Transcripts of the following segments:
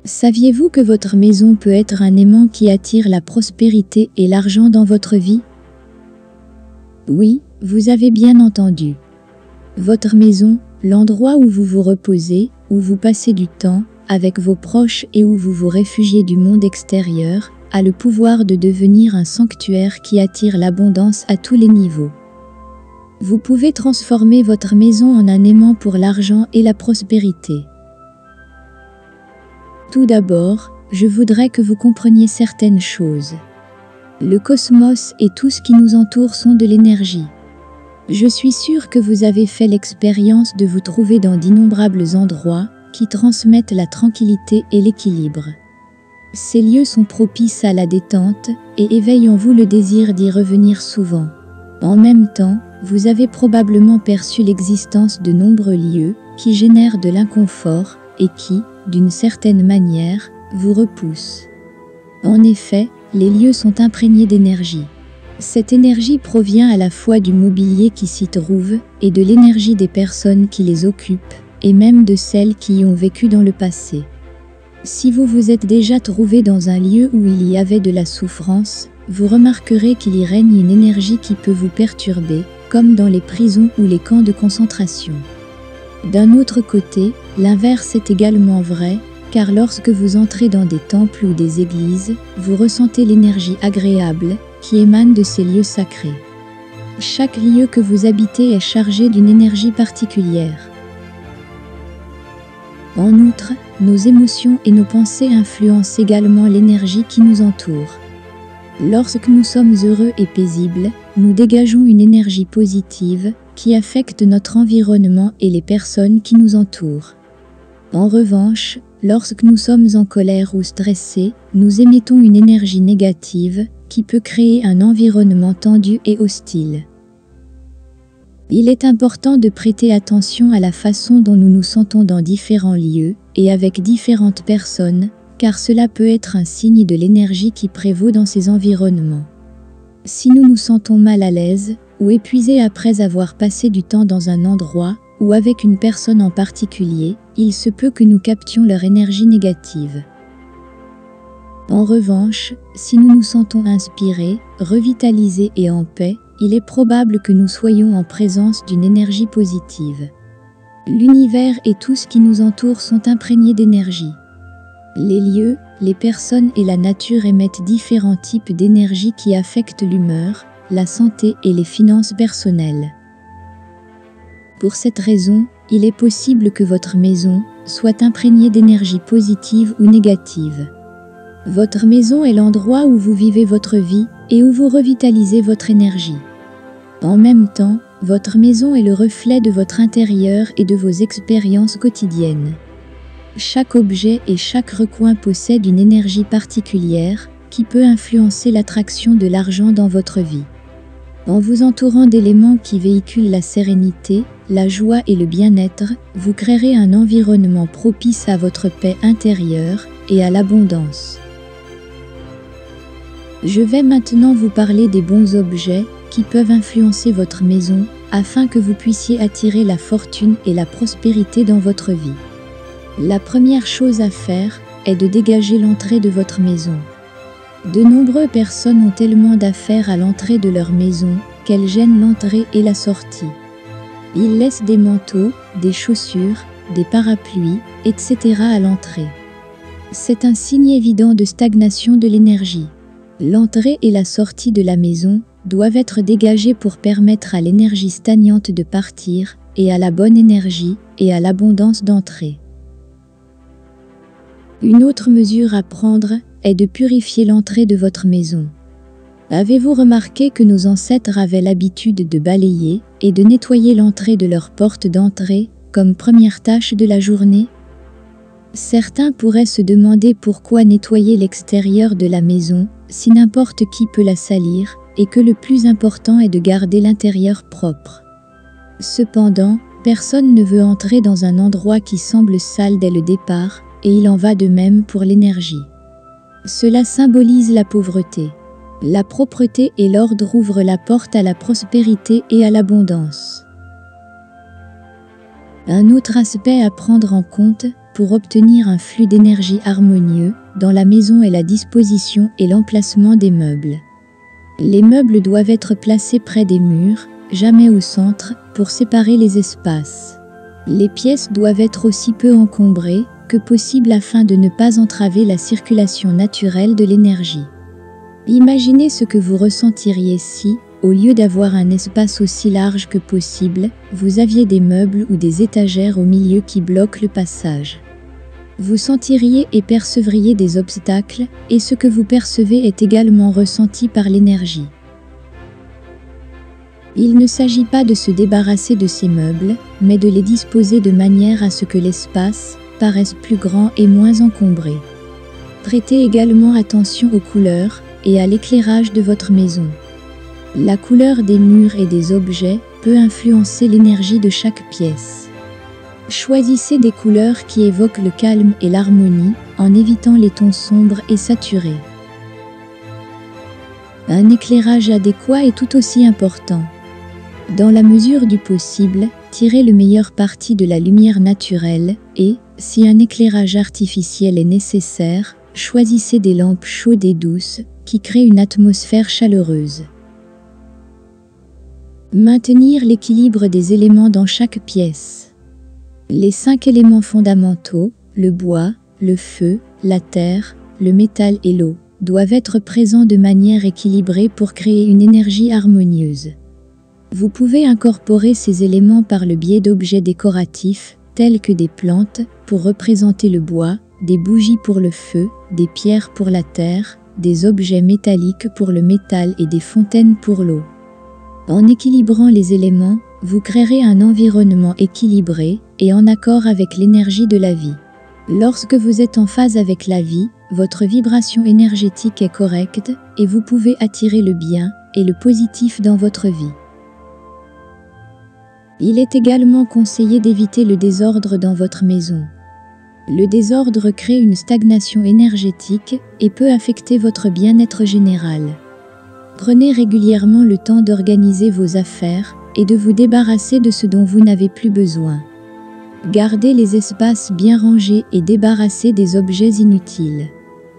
Saviez-vous que votre maison peut être un aimant qui attire la prospérité et l'argent dans votre vie? Oui, vous avez bien entendu. Votre maison, l'endroit où vous vous reposez, où vous passez du temps, avec vos proches et où vous vous réfugiez du monde extérieur, a le pouvoir de devenir un sanctuaire qui attire l'abondance à tous les niveaux. Vous pouvez transformer votre maison en un aimant pour l'argent et la prospérité. Tout d'abord, je voudrais que vous compreniez certaines choses. Le cosmos et tout ce qui nous entoure sont de l'énergie. Je suis sûre que vous avez fait l'expérience de vous trouver dans d'innombrables endroits qui transmettent la tranquillité et l'équilibre. Ces lieux sont propices à la détente et éveillent en vous le désir d'y revenir souvent. En même temps, vous avez probablement perçu l'existence de nombreux lieux qui génèrent de l'inconfort et qui, d'une certaine manière, vous repoussent. En effet, les lieux sont imprégnés d'énergie. Cette énergie provient à la fois du mobilier qui s'y trouve et de l'énergie des personnes qui les occupent, et même de celles qui y ont vécu dans le passé. Si vous vous êtes déjà trouvé dans un lieu où il y avait de la souffrance, vous remarquerez qu'il y règne une énergie qui peut vous perturber, comme dans les prisons ou les camps de concentration. D'un autre côté, l'inverse est également vrai, car lorsque vous entrez dans des temples ou des églises, vous ressentez l'énergie agréable qui émane de ces lieux sacrés. Chaque lieu que vous habitez est chargé d'une énergie particulière. En outre, nos émotions et nos pensées influencent également l'énergie qui nous entoure. Lorsque nous sommes heureux et paisibles, nous dégageons une énergie positive qui affecte notre environnement et les personnes qui nous entourent. En revanche, lorsque nous sommes en colère ou stressés, nous émettons une énergie négative qui peut créer un environnement tendu et hostile. Il est important de prêter attention à la façon dont nous nous sentons dans différents lieux et avec différentes personnes, car cela peut être un signe de l'énergie qui prévaut dans ces environnements. Si nous nous sentons mal à l'aise ou épuisés après avoir passé du temps dans un endroit ou avec une personne en particulier, il se peut que nous captions leur énergie négative. En revanche, si nous nous sentons inspirés, revitalisés et en paix, il est probable que nous soyons en présence d'une énergie positive. L'univers et tout ce qui nous entoure sont imprégnés d'énergie. Les lieux, les personnes et la nature émettent différents types d'énergie qui affectent l'humeur, la santé et les finances personnelles. Pour cette raison, il est possible que votre maison soit imprégnée d'énergie positive ou négative. Votre maison est l'endroit où vous vivez votre vie et où vous revitalisez votre énergie. En même temps, votre maison est le reflet de votre intérieur et de vos expériences quotidiennes. Chaque objet et chaque recoin possède une énergie particulière qui peut influencer l'attraction de l'argent dans votre vie. En vous entourant d'éléments qui véhiculent la sérénité, la joie et le bien-être, vous créerez un environnement propice à votre paix intérieure et à l'abondance. Je vais maintenant vous parler des bons objets qui peuvent influencer votre maison afin que vous puissiez attirer la fortune et la prospérité dans votre vie. La première chose à faire est de dégager l'entrée de votre maison. De nombreuses personnes ont tellement d'affaires à l'entrée de leur maison qu'elles gênent l'entrée et la sortie. Ils laissent des manteaux, des chaussures, des parapluies, etc. à l'entrée. C'est un signe évident de stagnation de l'énergie. L'entrée et la sortie de la maison doivent être dégagées pour permettre à l'énergie stagnante de partir et à la bonne énergie et à l'abondance d'entrer. Une autre mesure à prendre est de purifier l'entrée de votre maison. Avez-vous remarqué que nos ancêtres avaient l'habitude de balayer et de nettoyer l'entrée de leur porte d'entrée comme première tâche de la journée? Certains pourraient se demander pourquoi nettoyer l'extérieur de la maison si n'importe qui peut la salir et que le plus important est de garder l'intérieur propre. Cependant, personne ne veut entrer dans un endroit qui semble sale dès le départ, et il en va de même pour l'énergie. Cela symbolise la pauvreté. La propreté et l'ordre ouvrent la porte à la prospérité et à l'abondance. Un autre aspect à prendre en compte pour obtenir un flux d'énergie harmonieux dans la maison et la disposition et l'emplacement des meubles. Les meubles doivent être placés près des murs, jamais au centre, pour séparer les espaces. Les pièces doivent être aussi peu encombrées que possible afin de ne pas entraver la circulation naturelle de l'énergie. Imaginez ce que vous ressentiriez si, au lieu d'avoir un espace aussi large que possible, vous aviez des meubles ou des étagères au milieu qui bloquent le passage. Vous sentiriez et percevriez des obstacles, et ce que vous percevez est également ressenti par l'énergie. Il ne s'agit pas de se débarrasser de ces meubles, mais de les disposer de manière à ce que l'espace paraisse plus grand et moins encombré. Prêtez également attention aux couleurs et à l'éclairage de votre maison. La couleur des murs et des objets peut influencer l'énergie de chaque pièce. Choisissez des couleurs qui évoquent le calme et l'harmonie, en évitant les tons sombres et saturés. Un éclairage adéquat est tout aussi important. Dans la mesure du possible, tirez le meilleur parti de la lumière naturelle et, si un éclairage artificiel est nécessaire, choisissez des lampes chaudes et douces qui créent une atmosphère chaleureuse. Maintenir l'équilibre des éléments dans chaque pièce. Les 5 éléments fondamentaux, le bois, le feu, la terre, le métal et l'eau, doivent être présents de manière équilibrée pour créer une énergie harmonieuse. Vous pouvez incorporer ces éléments par le biais d'objets décoratifs, tels que des plantes, pour représenter le bois, des bougies pour le feu, des pierres pour la terre, des objets métalliques pour le métal et des fontaines pour l'eau. En équilibrant les éléments, vous créerez un environnement équilibré et en accord avec l'énergie de la vie. Lorsque vous êtes en phase avec la vie, votre vibration énergétique est correcte et vous pouvez attirer le bien et le positif dans votre vie. Il est également conseillé d'éviter le désordre dans votre maison. Le désordre crée une stagnation énergétique et peut affecter votre bien-être général. Prenez régulièrement le temps d'organiser vos affaires et de vous débarrasser de ce dont vous n'avez plus besoin. Gardez les espaces bien rangés et débarrassez des objets inutiles.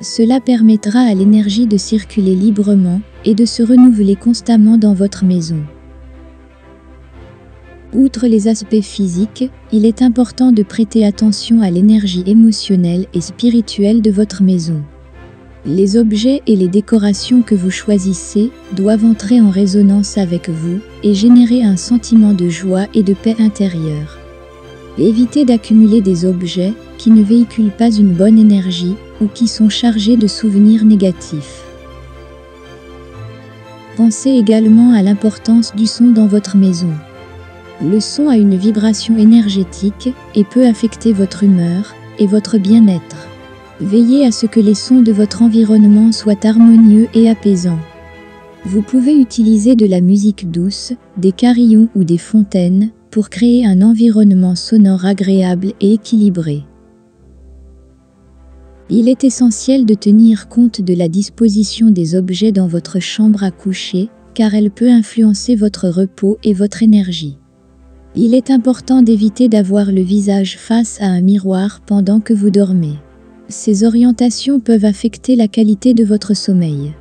Cela permettra à l'énergie de circuler librement et de se renouveler constamment dans votre maison. Outre les aspects physiques, il est important de prêter attention à l'énergie émotionnelle et spirituelle de votre maison. Les objets et les décorations que vous choisissez doivent entrer en résonance avec vous et générer un sentiment de joie et de paix intérieure. Évitez d'accumuler des objets qui ne véhiculent pas une bonne énergie ou qui sont chargés de souvenirs négatifs. Pensez également à l'importance du son dans votre maison. Le son a une vibration énergétique et peut affecter votre humeur et votre bien-être. Veillez à ce que les sons de votre environnement soient harmonieux et apaisants. Vous pouvez utiliser de la musique douce, des carillons ou des fontaines pour créer un environnement sonore agréable et équilibré. Il est essentiel de tenir compte de la disposition des objets dans votre chambre à coucher, car elle peut influencer votre repos et votre énergie. Il est important d'éviter d'avoir le visage face à un miroir pendant que vous dormez. Ces orientations peuvent affecter la qualité de votre sommeil.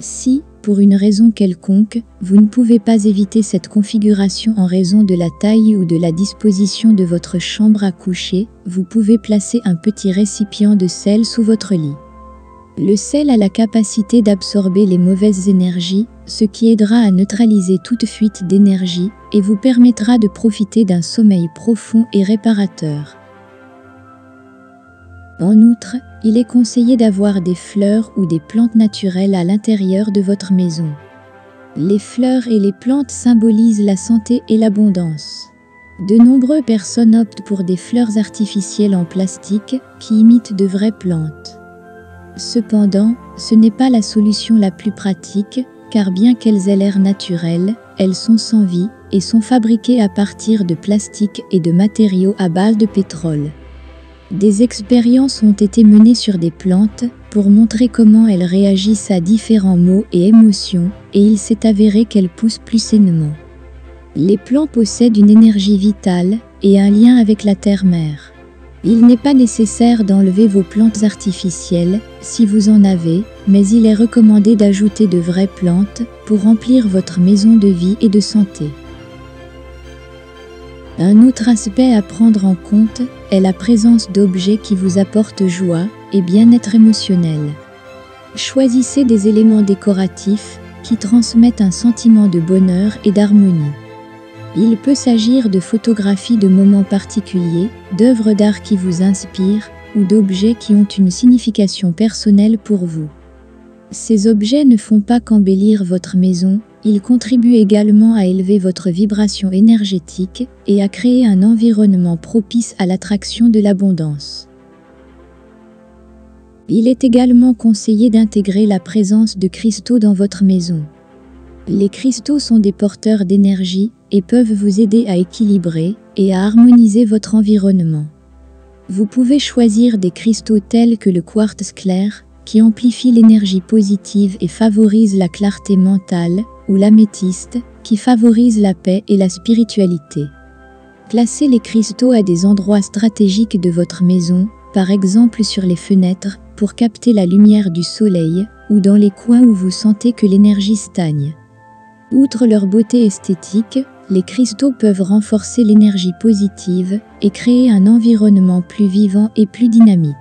Si, pour une raison quelconque, vous ne pouvez pas éviter cette configuration en raison de la taille ou de la disposition de votre chambre à coucher, vous pouvez placer un petit récipient de sel sous votre lit. Le sel a la capacité d'absorber les mauvaises énergies, ce qui aidera à neutraliser toute fuite d'énergie et vous permettra de profiter d'un sommeil profond et réparateur. En outre, il est conseillé d'avoir des fleurs ou des plantes naturelles à l'intérieur de votre maison. Les fleurs et les plantes symbolisent la santé et l'abondance. De nombreuses personnes optent pour des fleurs artificielles en plastique qui imitent de vraies plantes. Cependant, ce n'est pas la solution la plus pratique, car bien qu'elles aient l'air naturelles, elles sont sans vie et sont fabriquées à partir de plastique et de matériaux à base de pétrole. Des expériences ont été menées sur des plantes pour montrer comment elles réagissent à différents mots et émotions, et il s'est avéré qu'elles poussent plus sainement. Les plants possèdent une énergie vitale et un lien avec la terre-mère. Il n'est pas nécessaire d'enlever vos plantes artificielles, si vous en avez, mais il est recommandé d'ajouter de vraies plantes pour remplir votre maison de vie et de santé. Un autre aspect à prendre en compte est la présence d'objets qui vous apportent joie et bien-être émotionnel. Choisissez des éléments décoratifs qui transmettent un sentiment de bonheur et d'harmonie. Il peut s'agir de photographies de moments particuliers, d'œuvres d'art qui vous inspirent ou d'objets qui ont une signification personnelle pour vous. Ces objets ne font pas qu'embellir votre maison, ils contribuent également à élever votre vibration énergétique et à créer un environnement propice à l'attraction de l'abondance. Il est également conseillé d'intégrer la présence de cristaux dans votre maison. Les cristaux sont des porteurs d'énergie et peuvent vous aider à équilibrer et à harmoniser votre environnement. Vous pouvez choisir des cristaux tels que le quartz clair, qui amplifie l'énergie positive et favorise la clarté mentale, ou l'améthyste, qui favorise la paix et la spiritualité. Placez les cristaux à des endroits stratégiques de votre maison, par exemple sur les fenêtres, pour capter la lumière du soleil, ou dans les coins où vous sentez que l'énergie stagne. Outre leur beauté esthétique, les cristaux peuvent renforcer l'énergie positive et créer un environnement plus vivant et plus dynamique.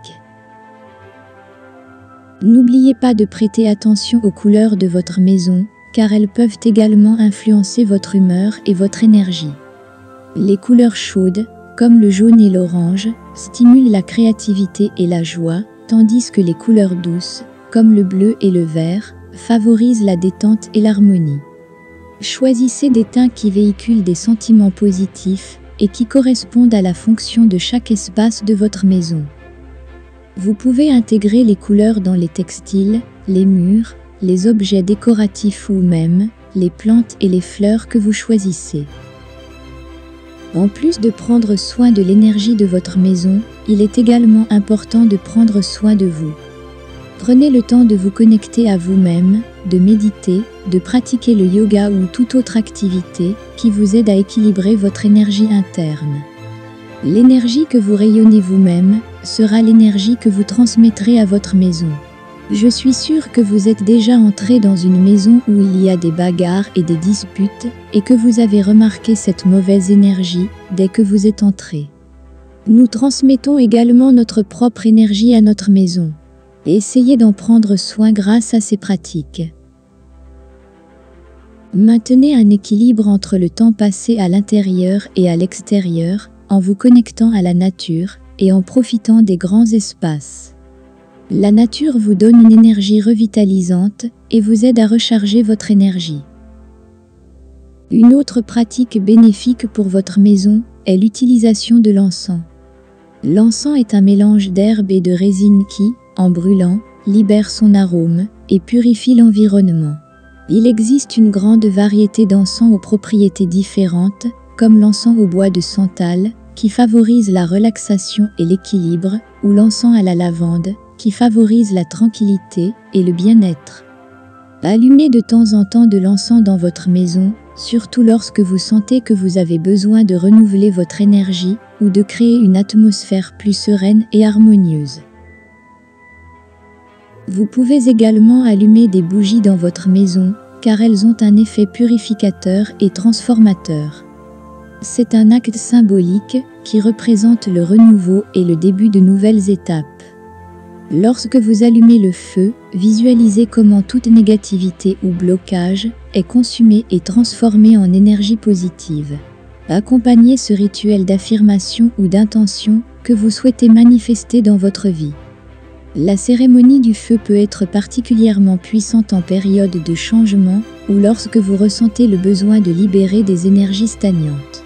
N'oubliez pas de prêter attention aux couleurs de votre maison, car elles peuvent également influencer votre humeur et votre énergie. Les couleurs chaudes, comme le jaune et l'orange, stimulent la créativité et la joie, tandis que les couleurs douces, comme le bleu et le vert, favorisent la détente et l'harmonie. Choisissez des teints qui véhiculent des sentiments positifs et qui correspondent à la fonction de chaque espace de votre maison. Vous pouvez intégrer les couleurs dans les textiles, les murs, les objets décoratifs ou même les plantes et les fleurs que vous choisissez. En plus de prendre soin de l'énergie de votre maison, il est également important de prendre soin de vous. Prenez le temps de vous connecter à vous-même, de méditer, de pratiquer le yoga ou toute autre activité qui vous aide à équilibrer votre énergie interne. L'énergie que vous rayonnez vous-même sera l'énergie que vous transmettrez à votre maison. Je suis sûre que vous êtes déjà entré dans une maison où il y a des bagarres et des disputes et que vous avez remarqué cette mauvaise énergie dès que vous êtes entré. Nous transmettons également notre propre énergie à notre maison. Essayez d'en prendre soin grâce à ces pratiques. Maintenez un équilibre entre le temps passé à l'intérieur et à l'extérieur, en vous connectant à la nature et en profitant des grands espaces. La nature vous donne une énergie revitalisante et vous aide à recharger votre énergie. Une autre pratique bénéfique pour votre maison est l'utilisation de l'encens. L'encens est un mélange d'herbes et de résine qui, en brûlant, libère son arôme et purifie l'environnement. Il existe une grande variété d'encens aux propriétés différentes, comme l'encens au bois de santal, qui favorise la relaxation et l'équilibre, ou l'encens à la lavande, qui favorise la tranquillité et le bien-être. Allumez de temps en temps de l'encens dans votre maison, surtout lorsque vous sentez que vous avez besoin de renouveler votre énergie ou de créer une atmosphère plus sereine et harmonieuse. Vous pouvez également allumer des bougies dans votre maison, car elles ont un effet purificateur et transformateur. C'est un acte symbolique qui représente le renouveau et le début de nouvelles étapes. Lorsque vous allumez le feu, visualisez comment toute négativité ou blocage est consumée et transformée en énergie positive. Accompagnez ce rituel d'affirmation ou d'intention que vous souhaitez manifester dans votre vie. La cérémonie du feu peut être particulièrement puissante en période de changement ou lorsque vous ressentez le besoin de libérer des énergies stagnantes.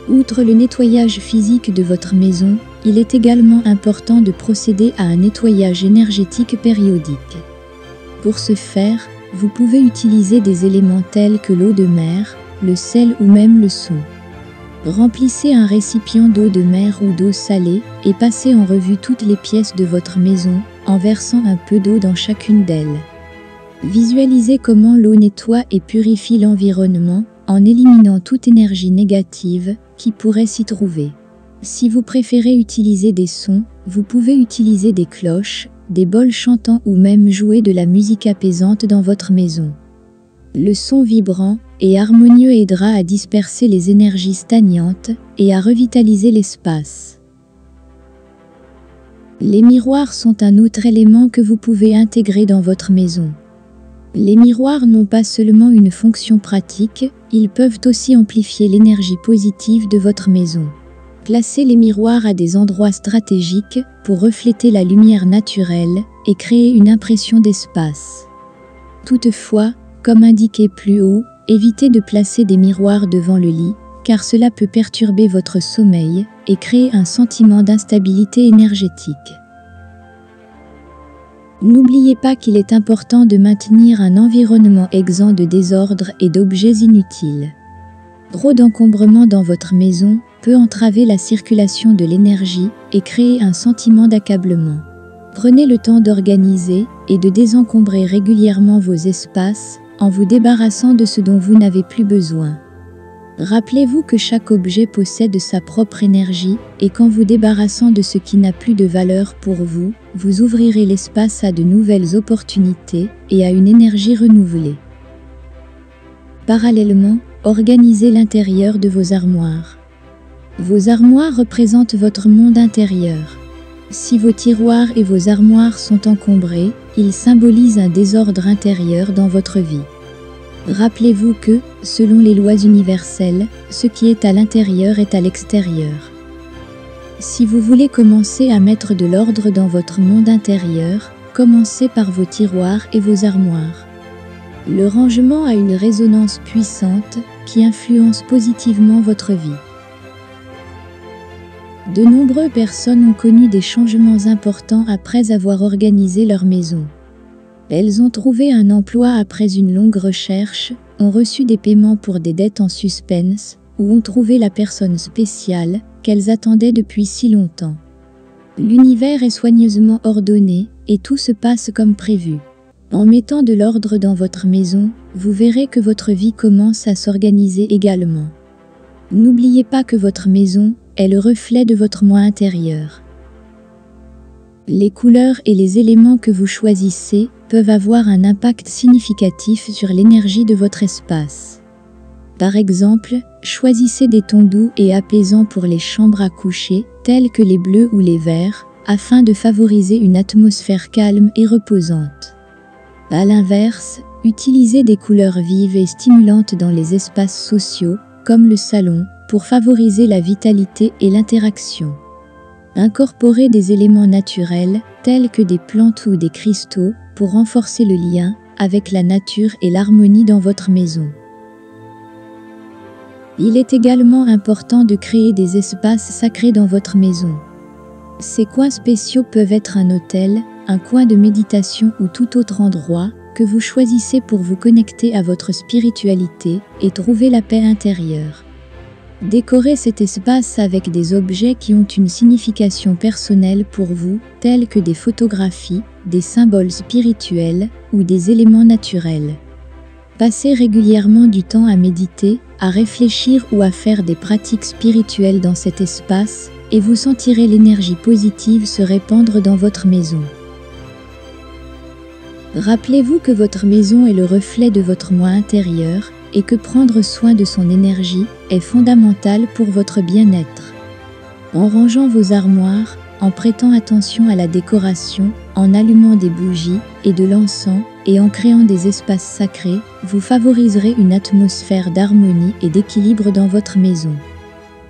Outre le nettoyage physique de votre maison, il est également important de procéder à un nettoyage énergétique périodique. Pour ce faire, vous pouvez utiliser des éléments tels que l'eau de mer, le sel ou même le son. Remplissez un récipient d'eau de mer ou d'eau salée et passez en revue toutes les pièces de votre maison en versant un peu d'eau dans chacune d'elles. Visualisez comment l'eau nettoie et purifie l'environnement en éliminant toute énergie négative qui pourrait s'y trouver. Si vous préférez utiliser des sons, vous pouvez utiliser des cloches, des bols chantants ou même jouer de la musique apaisante dans votre maison. Le son vibrant et harmonieux aidera à disperser les énergies stagnantes et à revitaliser l'espace. Les miroirs sont un autre élément que vous pouvez intégrer dans votre maison. Les miroirs n'ont pas seulement une fonction pratique, ils peuvent aussi amplifier l'énergie positive de votre maison. Placez les miroirs à des endroits stratégiques pour refléter la lumière naturelle et créer une impression d'espace. Toutefois, comme indiqué plus haut, évitez de placer des miroirs devant le lit, car cela peut perturber votre sommeil et créer un sentiment d'instabilité énergétique. N'oubliez pas qu'il est important de maintenir un environnement exempt de désordre et d'objets inutiles. Trop d'encombrement dans votre maison peut entraver la circulation de l'énergie et créer un sentiment d'accablement. Prenez le temps d'organiser et de désencombrer régulièrement vos espaces en vous débarrassant de ce dont vous n'avez plus besoin. Rappelez-vous que chaque objet possède sa propre énergie et qu'en vous débarrassant de ce qui n'a plus de valeur pour vous, vous ouvrirez l'espace à de nouvelles opportunités et à une énergie renouvelée. Parallèlement, organisez l'intérieur de vos armoires. Vos armoires représentent votre monde intérieur. Si vos tiroirs et vos armoires sont encombrés, ils symbolisent un désordre intérieur dans votre vie. Rappelez-vous que, selon les lois universelles, ce qui est à l'intérieur est à l'extérieur. Si vous voulez commencer à mettre de l'ordre dans votre monde intérieur, commencez par vos tiroirs et vos armoires. Le rangement a une résonance puissante qui influence positivement votre vie. De nombreuses personnes ont connu des changements importants après avoir organisé leur maison. Elles ont trouvé un emploi après une longue recherche, ont reçu des paiements pour des dettes en suspens, ou ont trouvé la personne spéciale qu'elles attendaient depuis si longtemps. L'univers est soigneusement ordonné et tout se passe comme prévu. En mettant de l'ordre dans votre maison, vous verrez que votre vie commence à s'organiser également. N'oubliez pas que votre maison est le reflet de votre moi intérieur. Les couleurs et les éléments que vous choisissez peuvent avoir un impact significatif sur l'énergie de votre espace. Par exemple, choisissez des tons doux et apaisants pour les chambres à coucher, tels que les bleus ou les verts, afin de favoriser une atmosphère calme et reposante. À l'inverse, utilisez des couleurs vives et stimulantes dans les espaces sociaux, comme le salon, pour favoriser la vitalité et l'interaction. Incorporez des éléments naturels, tels que des plantes ou des cristaux, pour renforcer le lien avec la nature et l'harmonie dans votre maison. Il est également important de créer des espaces sacrés dans votre maison. Ces coins spéciaux peuvent être un hôtel, un coin de méditation ou tout autre endroit que vous choisissez pour vous connecter à votre spiritualité et trouver la paix intérieure. Décorez cet espace avec des objets qui ont une signification personnelle pour vous, tels que des photographies, des symboles spirituels ou des éléments naturels. Passez régulièrement du temps à méditer, à réfléchir ou à faire des pratiques spirituelles dans cet espace, et vous sentirez l'énergie positive se répandre dans votre maison. Rappelez-vous que votre maison est le reflet de votre moi intérieur, et que prendre soin de son énergie est fondamental pour votre bien-être. En rangeant vos armoires, en prêtant attention à la décoration, en allumant des bougies et de l'encens et en créant des espaces sacrés, vous favoriserez une atmosphère d'harmonie et d'équilibre dans votre maison.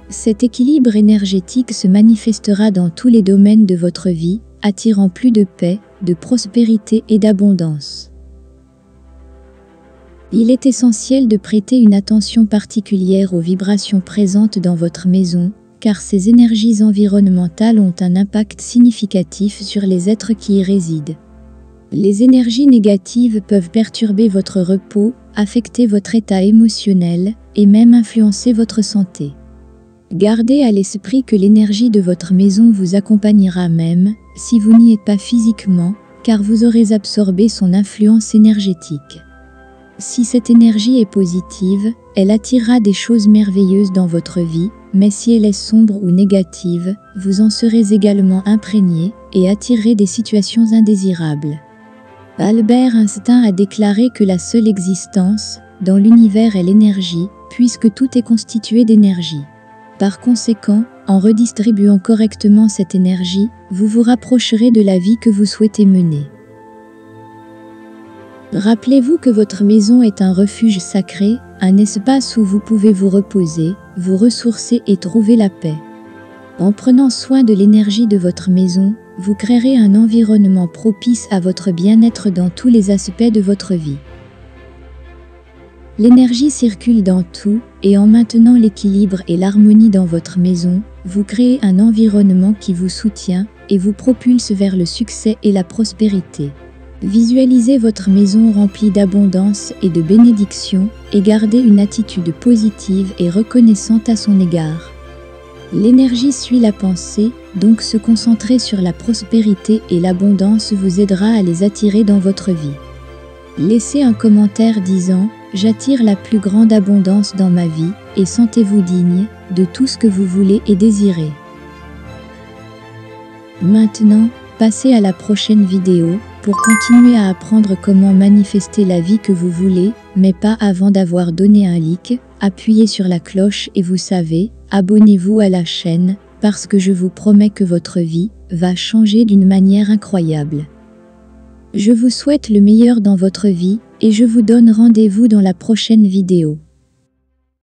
Cet équilibre énergétique se manifestera dans tous les domaines de votre vie, attirant plus de paix, de prospérité et d'abondance. Il est essentiel de prêter une attention particulière aux vibrations présentes dans votre maison, car ces énergies environnementales ont un impact significatif sur les êtres qui y résident. Les énergies négatives peuvent perturber votre repos, affecter votre état émotionnel et même influencer votre santé. Gardez à l'esprit que l'énergie de votre maison vous accompagnera même si vous n'y êtes pas physiquement, car vous aurez absorbé son influence énergétique. Si cette énergie est positive, elle attirera des choses merveilleuses dans votre vie, mais si elle est sombre ou négative, vous en serez également imprégné et attirerez des situations indésirables. Albert Einstein a déclaré que la seule existence dans l'univers est l'énergie, puisque tout est constitué d'énergie. Par conséquent, en redistribuant correctement cette énergie, vous vous rapprocherez de la vie que vous souhaitez mener. Rappelez-vous que votre maison est un refuge sacré, un espace où vous pouvez vous reposer, vous ressourcer et trouver la paix. En prenant soin de l'énergie de votre maison, vous créerez un environnement propice à votre bien-être dans tous les aspects de votre vie. L'énergie circule dans tout, et en maintenant l'équilibre et l'harmonie dans votre maison, vous créez un environnement qui vous soutient et vous propulse vers le succès et la prospérité. Visualisez votre maison remplie d'abondance et de bénédictions et gardez une attitude positive et reconnaissante à son égard. L'énergie suit la pensée, donc se concentrer sur la prospérité et l'abondance vous aidera à les attirer dans votre vie. Laissez un commentaire disant « J'attire la plus grande abondance dans ma vie et sentez-vous digne de tout ce que vous voulez et désirez. » Maintenant, passez à la prochaine vidéo pour continuer à apprendre comment manifester la vie que vous voulez, mais pas avant d'avoir donné un like, appuyez sur la cloche et vous savez, abonnez-vous à la chaîne, parce que je vous promets que votre vie va changer d'une manière incroyable. Je vous souhaite le meilleur dans votre vie et je vous donne rendez-vous dans la prochaine vidéo.